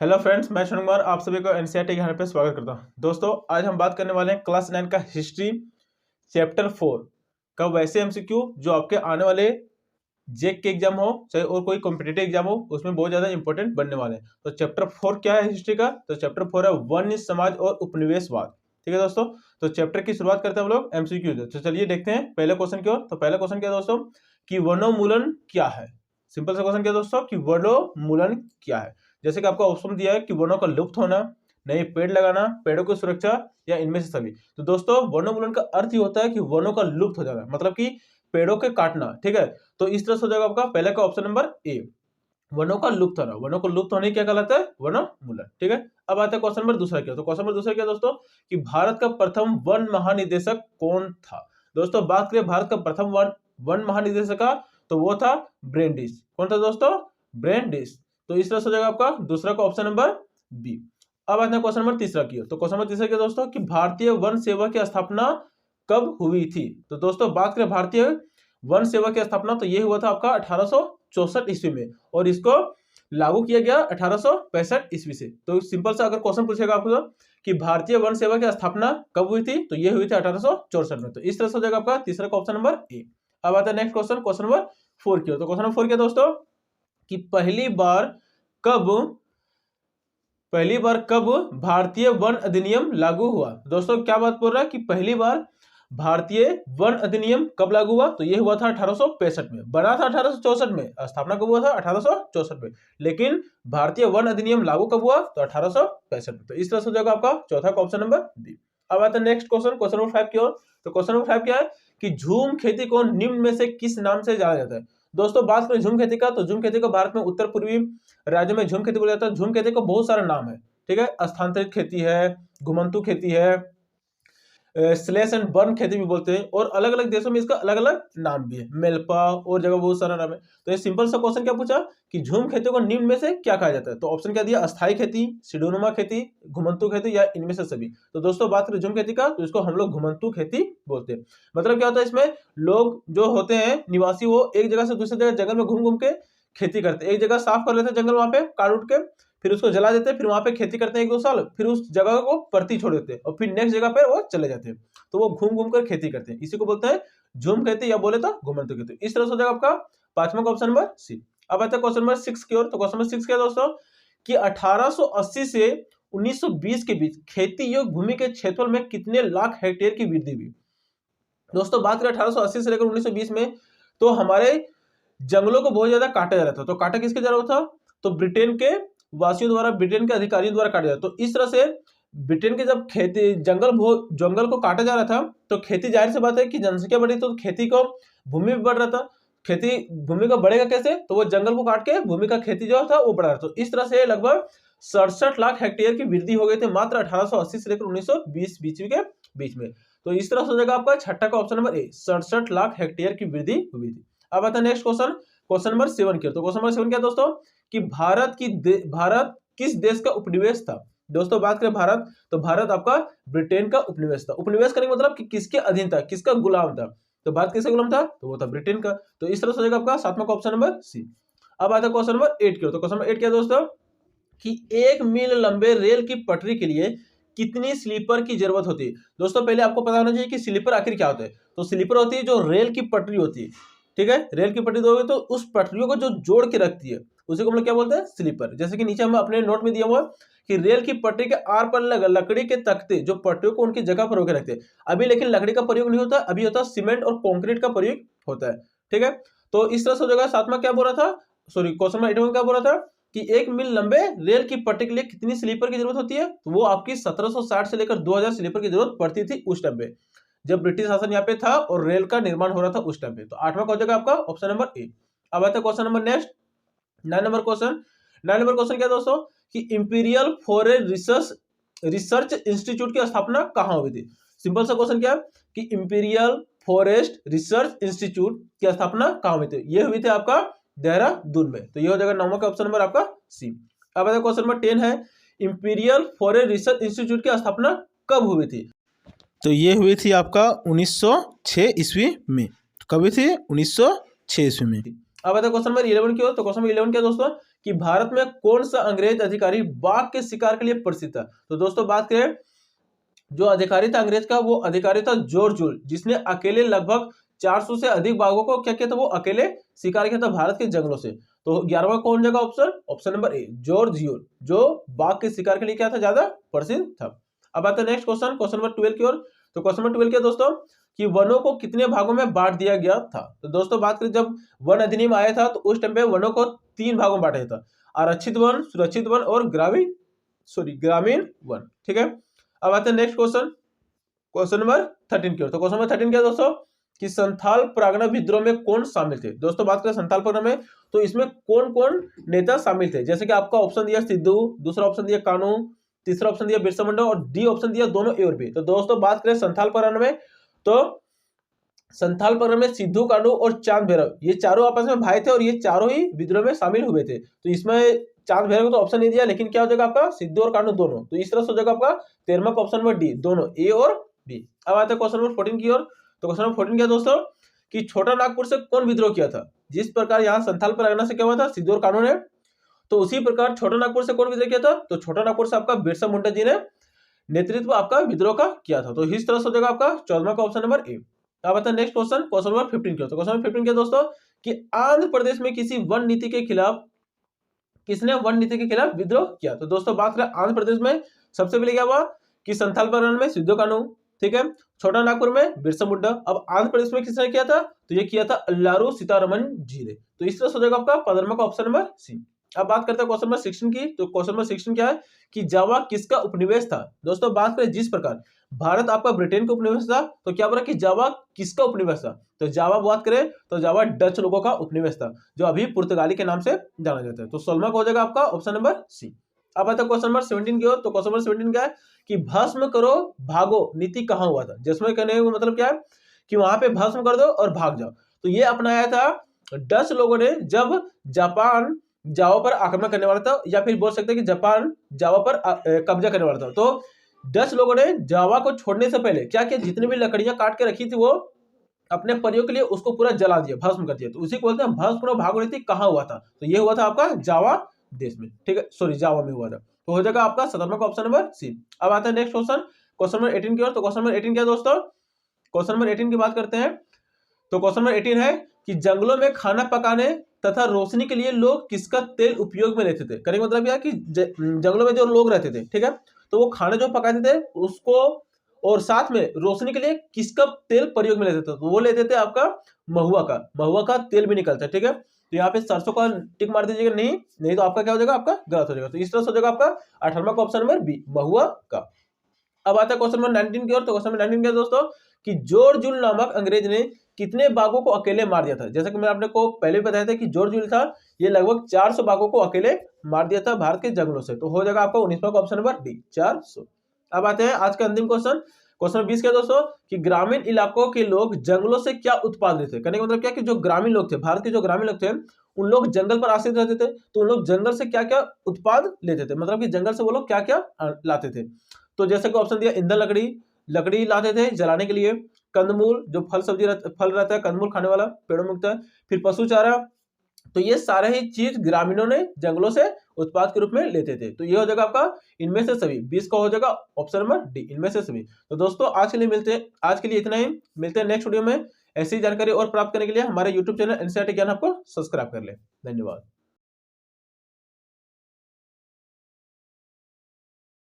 Hello friends, मैं शुभ कुमार आप सभी को एनसीईआरटी के घर पे स्वागत करता हूं। दोस्तों, आज हम बात करने वाले हैं क्लास 9 का हिस्ट्री चैप्टर 4 का वैसे एमसीक्यू जो आपके आने वाले जेक के एग्जाम हो चाहे और कोई कॉम्पिटिटिव एग्जाम हो उसमें बहुत ज्यादा इंपॉर्टेंट बनने वाले हैं। तो चैप्टर 4 क्या है हिस्ट्री का? तो चैप्टर 4 है वन्य समाज और उपनिवेशवाद। ठीक है दोस्तों, तो चैप्टर की शुरुआत करते हैं हम लोग एमसीक्यू से। तो चलिए देखते हैं पहले क्वेश्चन की ओर। तो पहला क्वेश्चन क्या है दोस्तों कि वनोन्मूलन क्या है। सिंपल सा क्वेश्चन क्या है दोस्तों कि वनोन्मूलन क्या है। जैसे कि आपको ऑप्शन दिया है कि वनों का लुप्त होना, नए पेड़ लगाना, पेड़ों की सुरक्षा या इनमें से सभी। तो दोस्तों वनोन्मूलन का अर्थ ही होता है कि वनों का लुप्त हो जाना, मतलब कि पेड़ों के काटना। ठीक है, तो इस तरह से हो जाएगा आपका पहले का ऑप्शन नंबर ए, वनों का लुप्त होना। वनों को लुप्त होने क्या कहलाता है? वनोन्मूलन। ठीक है, अब आता है क्वेश्चन नंबर दूसरा क्या। तो क्वेश्चन नंबर दूसरा क्या दोस्तों कि भारत का प्रथम वन महानिदेशक कौन था। दोस्तों बात करें भारत का प्रथम वन महानिदेशक का तो वो था ब्रेंडिस। कौन था दोस्तों? ब्रेंडिस। तो इस तरह से हो जाएगा आपका दूसरा का ऑप्शन नंबर बी। अब आता है क्वेश्चन नंबर तीसरा की ओर। तो क्वेश्चन नंबर तीसरा क्या दोस्तों कि भारतीय वन सेवा की स्थापना कब हुई थी। तो दोस्तों बात करें भारतीय वन सेवा की स्थापना तो ये हुआ था आपका 1864 ईस्वी में और इसको लागू किया गया 1865 ईस्वी से। तो सिंपल सा अगर क्वेश्चन पूछेगा आपको कि भारतीय वन सेवा की स्थापना कब हुई थी तो ये हुई थी 1864 में। तो इस तरह से हो जाएगा आपका तीसरा का ऑप्शन नंबर ए। अब आता है नेक्स्ट क्वेश्चन, क्वेश्चन नंबर 4 की ओर। तो क्वेश्चन नंबर 4 क्या दोस्तों कि पहली बार कब भारतीय वन अधिनियम लागू हुआ। दोस्तों क्या बात बोल रहा है कि पहली बार भारतीय वन अधिनियम कब लागू हुआ तो यह हुआ था 1865 में। बना था 1864 में, स्थापना कब हुआ था 1864 में, लेकिन भारतीय वन अधिनियम लागू कब हुआ तो 1865 में। तो इस तरह से हो जाएगा आपका चौथा का ऑप्शन नंबर डी। अब आता है नेक्स्ट क्वेश्चन, क्वेश्चन नंबर 5 की ओर। तो क्वेश्चन नंबर 5 क्या है कि झूम खेती को निम्न में से किस नाम से जाना जाता है। दोस्तों बात करें झूम खेती का तो झूम खेती को भारत में उत्तर पूर्वी राज्यों में झूम खेती बोला जाता है। झूम खेती को बहुत सारा नाम है। ठीक है, स्थानांतरित खेती है, घुमंतू खेती है, स्लैश एंड बर्न खेती भी बोलते हैं और अलग अलग देशों में इसका अलग अलग नाम भी है, मेल्पा और जगह बहुत सारा नाम है। तो ये सिंपल सा क्वेश्चन क्या पूछा कि झूम खेती को निम्न में से क्या कहा जाता है। तो ऑप्शन क्या दिया? अस्थायी खेती, सीढ़ीनुमा खेती, घुमंतू खेती या इनमें से सभी। तो दोस्तों बात करें झूम खेती का तो इसको हम लोग घुमंतू खेती बोलते हैं। मतलब क्या होता है इसमें लोग जो होते हैं निवासी वो एक जगह से दूसरी जगह जंगल में घूम घूम के खेती करते हैं। एक जगह साफ कर लेते हैं जंगल, वहां पे काट उठ के फिर उसको जला देते हैं, फिर वहां पे खेती करते हैं 1-2 साल, फिर उस जगह को परती छोड़ देते हैं और फिर नेक्स्ट जगह पे वो चले जाते हैं। तो वो घूम घूम कर खेती करते हैं, इसी को बोलते हैं झूम खेती या बोले तो घुमंतू खेती। इस तरह से हो जाएगा आपका पांचवा का ऑप्शन नंबर सी। अब आता है क्वेश्चन नंबर 6 की ओर। तो क्वेश्चन नंबर 6 क्या है दोस्तों कि 1880 से 1920 के बीच खेती योग्य भूमि के क्षेत्रफल में कितने लाख हेक्टेयर की वृद्धि हुई। दोस्तों बात करें 1880 से लेकर 1920 में तो हमारे जंगलों को बहुत ज्यादा काटा जा रहा था। तो काटा किसके जा रहा था तो ब्रिटेन के वासियों द्वारा, ब्रिटेन के अधिकारियों द्वारा काटा जा रहा था। तो इस तरह से ब्रिटेन के जब खेती जंगल को काटा जा रहा था तो खेती, जाहिर सी बात है कि जनसंख्या बढ़ी तो खेती को भूमि भी बढ़ रहा था। खेती भूमि का बढ़ेगा कैसे तो वो जंगल को काट के भूमि का खेती जो था वो बढ़ा रहा था। तो इस तरह से लगभग 67 लाख हेक्टेयर की वृद्धि हो गई थी मात्र 1880 से लेकर 1920 के बीच में। तो इस तरह से हो जाएगा आपका छठा का option number A, 67 lakh hectare की वृद्धि हुई थी। अब आता है नेक्स्ट क्वेश्चन, क्वेश्चन नंबर 7 की। तो क्वेश्चन नंबर 7 क्या दोस्तों कि भारत किस देश का उपनिवेश था। दोस्तों बात करें भारत तो भारत आपका ब्रिटेन का उपनिवेश था। उपनिवेश करने का मतलब कि किसके अधीन था, किसका गुलाम था। तो भारत किसका गुलाम था तो वो था ब्रिटेन का। तो इस तरह से हो जाएगा आपका सातवां का ऑप्शन नंबर सी। अब आता है क्वेश्चन नंबर 8 की। तो क्वेश्चन नंबर 8 क्या दोस्तों कि 1 मील लंबे रेल की पटरी के लिए कितनी स्लीपर की जरूरत होती है। दोस्तों पहले आपको पता होना चाहिए कि स्लीपर आखिर क्या होता है। तो स्लीपर होती है जो रेल की पटरी होती है। ठीक है, रेल की पटरी दोगे तो उस पटरियों को जो जोड़ के रखती है उसी को हम लोग क्या बोलते हैं? स्लीपर। जैसे कि नीचे हम अपने नोट में दिया हुआ कि रेल की पटरी के आर पर लकड़ी के तख्ते जो पटरियों को उनकी जगह पर रोके रखते हैं। अभी लेकिन लकड़ी का प्रयोग नहीं होता, अभी होता सीमेंट और कंक्रीट का प्रयोग होता है। ठीक है, तो इस तरह से हो जाएगा। सातवां क्या बोल रहा था, सॉरी क्वेश्चन नंबर 8 में क्या बोल रहा था कि 1 मील लंबे रेल की पटरी के लिए कितनी स्लीपर की जरूरत होती है। तो वो आपकी 1760 से लेकर 2000 स्लीपर की जरूरत पड़ती थी उस टाइम पे, जब ब्रिटिश शासन यहाँ पे था और रेल का निर्माण हो रहा था उस टाइम पे। तो आठवां हो जाएगा आपका ऑप्शन नंबर ए। अब आता है question number next 9 number question. 9 number question क्या दोस्तों कि इंपीरियल फॉरेस्ट रिसर्च इंस्टीट्यूट की स्थापना कहाँ हुई थी। सिंपल सा क्वेश्चन क्या कि इंपीरियल फॉरेस्ट रिसर्च इंस्टीट्यूट की स्थापना कहाँ हुई थी। ये हुई थी आपका देहरादून में। तो ये हो जाएगा 9वां का ऑप्शन नंबर आपका सी। अब आता है क्वेश्चन नंबर 10 है इंपीरियल फॉरेस्ट रिसर्च इंस्टीट्यूट की स्थापना कब हुई थी। तो ये हुई थी आपका 1906 ईस्वी में। कब हुई थी? 1906 ईस्वी में। अब आता है क्वेश्चन नंबर 11 की ओर। तो क्वेश्चन नंबर 11 क्या दोस्तों कि भारत में कौन सा अंग्रेज अधिकारी बाघ के शिकार के लिए प्रसिद्ध था। तो दोस्तों बात करें जो अधिकारी था अंग्रेज का, वो अधिकारी था जॉर्ज जूल, जिसने अकेले लगभग 400 से अधिक बाघों को क्या किया था, वो अकेले शिकार किया था भारत के जंगलों से। तो 11वां कौन जगह option, option number A George joule, जो बाघ के शिकार के लिए क्या था, ज्यादा प्रसिद्ध था। अब आते हैं नेक्स्ट क्वेश्चन, क्वेश्चन नंबर 12 की ओर। तो क्वेश्चन नंबर 12 क्या दोस्तों, कि वनों को कितने भागों में बांट दिया गया था। तो दोस्तों बात करें जब वन अधिनियम आया था तो उस टाइम पे वनों को 3 भागों में बांटा गया था, आरक्षित वन, सुरक्षित वन और ग्रामीण वन। ठीक है, अब आते हैं नेक्स्ट क्वेश्चन, क्वेश्चन नंबर 13 की ओर। तो क्वेश्चन नंबर 13 क्या दोस्तों, कि संथाल परगना विद्रोह में कौन शामिल थे। दोस्तों बात करें संथाल परगना में, तो इसमें कौन कौन नेता शामिल थे, जैसे कि आपका ऑप्शन दिया सिद्धू, दूसरा ऑप्शन दिया कानू, तीसरा ऑप्शन दिया बिरसा मुंडा और डी ऑप्शन दिया दोनों ए और बी। तो दोस्तों बात करें संथाल परगना में, तो संथाल परगना में सिद्धू, कानू और चांद भैरव, ये चारों आपस में भाई थे और ये चारों ही विद्रोह में शामिल हुए थे। तो इसमें चांद भैरव को तो ऑप्शन नहीं दिया, लेकिन क्या हो जाएगा आपका सिद्धू और कानू दोनों। तो इस तरह से हो जाएगा आपका 13वां ऑप्शन नंबर डी, दोनों ए और बी। अब आते हैं क्वेश्चन नंबर 14 की ओर। तो क्वेश्चन नंबर 14 क्या दोस्तों, कि छोटा नागपुर से कौन विद्रोह किया था। जिस प्रकार यहाँ संथाल परगना से क्या हुआ था, सिद्धू और कानू ने, तो उसी प्रकार छोटा नागपुर से कौन विद्रोह किया था, तो छोटा नागपुर से आपका बिरसा मुंडा जी ने नेतृत्व आपका विद्रोह का किया था। तो इस तरह से हो जाएगा आपका 14वां का ऑप्शन नंबर ए। अब आता है नेक्स्ट क्वेश्चन, क्वेश्चन नंबर 15 क्या। तो क्वेश्चन नंबर 15 क्या दोस्तों, कि आंध्र प्रदेश में किसी वन नीति के खिलाफ, किसने वन नीति के खिलाफ विद्रोह किया। तो दोस्तों बात करें आंध्र प्रदेश में, सबसे पहले क्या हुआ कि संथाल परगना में सिद्धू कानू, ठीक है, छोटा नागपुर में बिरसा मुंडा। अब आंध्र प्रदेश में किसने किया था, तो ये किया था अल्लारू सीतारमन जी ने। तो इस तरह से हो जाएगा आपका 15वां का ऑप्शन नंबर सी। अब बात करते हैं क्वेश्चन नंबर 16 की। तो क्वेश्चन नंबर 16 क्या है, कि जावा किसका उपनिवेश था। दोस्तों बात करें जिस प्रकार भारत आपका ब्रिटेन का उपनिवेश था, तो क्या बोला कि जावा किसका उपनिवेश था। तो जावा बात करें तो जावा डच लोगों का उपनिवेश था, जो अभी पुर्तगाली के नाम से जाना जाता है। तो 16वां हो जाएगा आपका ऑप्शन नंबर सी। अब आता है क्वेश्चन नंबर 17 की ओर। तो क्वेश्चन नंबर 17 क्या है, कि भस्म करो भागो नीति कहां हुआ था। जिसमें कहने का मतलब क्या है, कि वहां पे भस्म कर दो और भाग जाओ। तो ये अपनाया था डच लोगों ने जब जापान जावा पर आक्रमण करने वाला था, या फिर बोल सकते हैं कि जापान जावा पर कब्जा करने वाला था। तो डच लोगों ने जावा को छोड़ने से पहले क्या किया, जितनी भी लकड़ियां काट के रखी थी वो अपने प्रयोग के लिए उसको पूरा जला दिया, भस्म कर दिया। तो उसी को बोलते हैं भस्म करो भागो नीति कहां हुआ था। तो ये हुआ था आपका जावा देश में, ठीक है, सॉरी जावा में हुआ था। तो हो जाएगा आपका 17वां का ऑप्शन नंबर सी। अब आता है नेक्स्ट क्वेश्चन, क्वेश्चन नंबर 18 की ओर। तो क्वेश्चन नंबर 18 क्या दोस्तों, क्वेश्चन नंबर 18 की बात करते हैं। तो क्वेश्चन नंबर 18 है कि जंगलों में खाना पकाने तथा रोशनी के लिए लोग किसका तेल उपयोग में लेते थे। कहने का मतलब यह कि जंगलों में जो लोग रहते थे, ठीक है, तो वो खाना जो पकाते थे उसको और साथ में रोशनी के लिए किसका तेल प्रयोग में लेते थे, तो वो लेते थे आपका महुआ का तेल भी निकलता है। ठीक है, तो यहाँ पे सरसों का टिक मार दीजिएगा, नहीं तो आपका क्या हो जाएगा, आपका गलत हो जाएगा। तो इस तरह से हो जाएगा आपका 18वां का ऑप्शन नंबर बी, महुआ का। अब आता है क्वेश्चन नंबर 19 की ओर। तो क्वेश्चन नंबर 19 क्या दोस्तों, कि जॉर्ज जूल नामक अंग्रेज ने कितने बाघों को अकेले मार दिया था। जैसा कि मैंने आपने को पहले बताया था कि जॉर्ज जूल था, ये लगभग 400 बाघों को अकेले मार दिया था भारत के जंगलों से। तो हो जाएगा आपका 19वां का ऑप्शन नंबर डी, 400। अब आते हैं आज का अंतिम क्वेश्चन, क्वेश्चन 20 क्या दोस्तों, कि ग्रामीण इलाकों के लोग जंगलों से क्या उत्पाद लेते थे। कहने का मतलब क्या कि जो ग्रामीण लोग थे, भारत के जो ग्रामीण लोग थे, उन लोग जंगल पर आश्रित रहते थे, तो उन लोग जंगल से क्या क्या उत्पाद लेते थे, मतलब कि जंगल से वो लोग क्या क्या लाते थे। तो जैसे कि ऑप्शन दिया ईंधन लकड़ी लाते थे जलाने के लिए, कंदमूल जो फल रहता है, कंदमूल खाने वाला पेड़ों में उगता है, फिर पशु चारा। तो ये सारे ही चीज ग्रामीणों ने जंगलों से उत्पाद के रूप में लेते थे। तो ये हो जाएगा आपका इनमें से सभी, 20 का हो जाएगा ऑप्शन नंबर डी, इनमें से सभी। तो दोस्तों आज के लिए इतना ही, मिलते हैं नेक्स्ट वीडियो में। ऐसी जानकारी और प्राप्त करने के लिए हमारे यूट्यूब चैनल एनसीईआरटी ज्ञान आपको सब्सक्राइब कर ले। धन्यवाद।